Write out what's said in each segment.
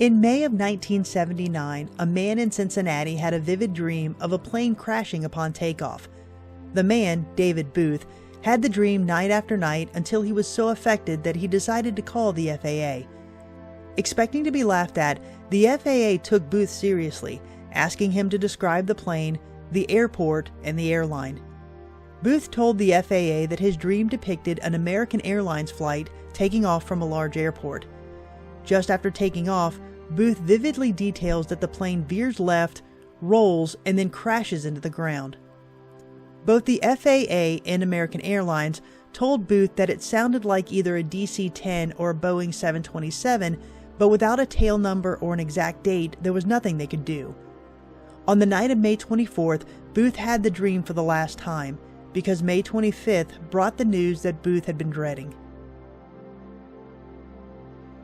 In May of 1979, a man in Cincinnati had a vivid dream of a plane crashing upon takeoff. The man, David Booth, had the dream night after night until he was so affected that he decided to call the FAA. Expecting to be laughed at, the FAA took Booth seriously, asking him to describe the plane, the airport, and the airline. Booth told the FAA that his dream depicted an American Airlines flight taking off from a large airport. Just after taking off, Booth vividly details that the plane veers left, rolls, and then crashes into the ground. Both the FAA and American Airlines told Booth that it sounded like either a DC-10 or a Boeing 727, but without a tail number or an exact date, there was nothing they could do. On the night of May 24th, Booth had the dream for the last time, because May 25th brought the news that Booth had been dreading.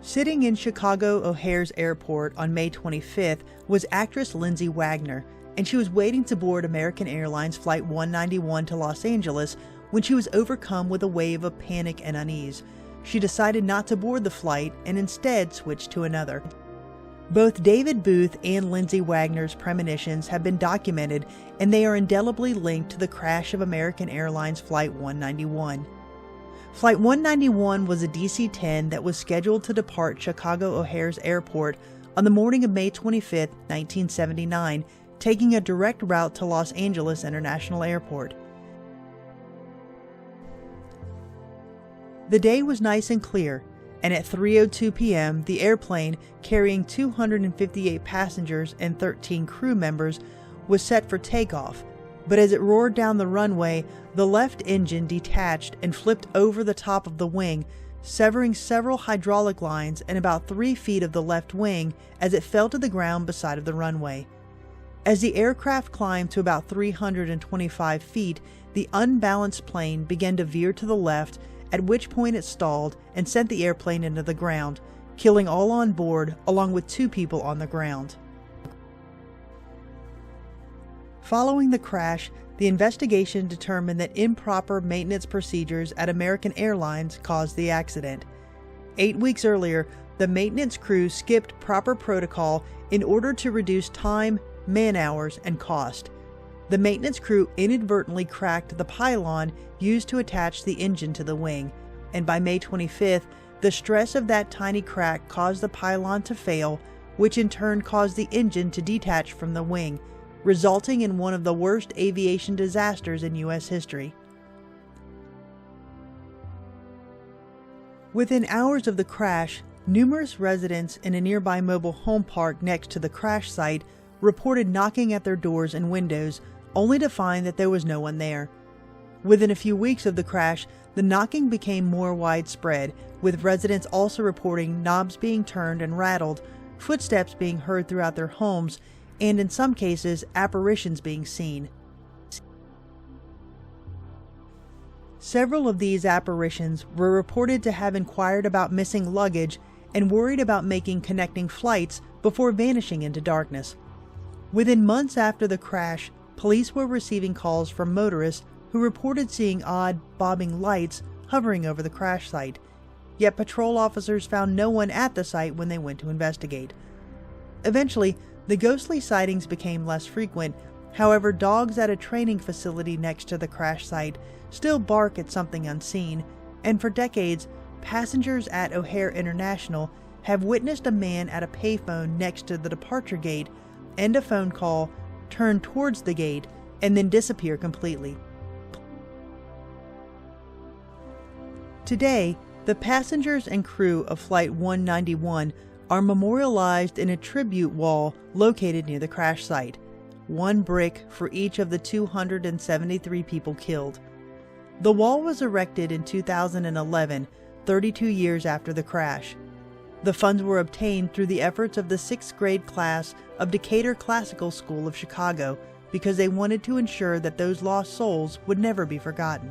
Sitting in Chicago O'Hare's airport on May 25th was actress Lindsay Wagner, and she was waiting to board American Airlines Flight 191 to Los Angeles when she was overcome with a wave of panic and unease. She decided not to board the flight and instead switched to another. Both David Booth and Lindsay Wagner's premonitions have been documented, and they are indelibly linked to the crash of American Airlines Flight 191. Flight 191 was a DC-10 that was scheduled to depart Chicago O'Hare's airport on the morning of May 25, 1979, taking a direct route to Los Angeles International Airport. The day was nice and clear, and at 3:02 p.m., the airplane, carrying 258 passengers and 13 crew members, was set for takeoff. But as it roared down the runway, the left engine detached and flipped over the top of the wing, severing several hydraulic lines and about 3 feet of the left wing as it fell to the ground beside of the runway. As the aircraft climbed to about 325 feet, the unbalanced plane began to veer to the left, at which point it stalled and sent the airplane into the ground, killing all on board along with 2 people on the ground. Following the crash, the investigation determined that improper maintenance procedures at American Airlines caused the accident. 8 weeks earlier, the maintenance crew skipped proper protocol in order to reduce time, man-hours, and cost. The maintenance crew inadvertently cracked the pylon used to attach the engine to the wing, and by May 25th, the stress of that tiny crack caused the pylon to fail, which in turn caused the engine to detach from the wing, resulting in one of the worst aviation disasters in U.S. history. Within hours of the crash, numerous residents in a nearby mobile home park next to the crash site reported knocking at their doors and windows, only to find that there was no one there. Within a few weeks of the crash, the knocking became more widespread, with residents also reporting knobs being turned and rattled, footsteps being heard throughout their homes, and in some cases, apparitions being seen. Several of these apparitions were reported to have inquired about missing luggage and worried about making connecting flights before vanishing into darkness. Within months after the crash, police were receiving calls from motorists who reported seeing odd, bobbing lights hovering over the crash site, yet patrol officers found no one at the site when they went to investigate. Eventually, the ghostly sightings became less frequent. However, dogs at a training facility next to the crash site still bark at something unseen, and for decades, passengers at O'Hare International have witnessed a man at a payphone next to the departure gate end a phone call, turn towards the gate, and then disappear completely. Today, the passengers and crew of Flight 191 are memorialized in a tribute wall located near the crash site, 1 brick for each of the 273 people killed. The wall was erected in 2011, 32 years after the crash. The funds were obtained through the efforts of the 6th grade class of Decatur Classical School of Chicago because they wanted to ensure that those lost souls would never be forgotten.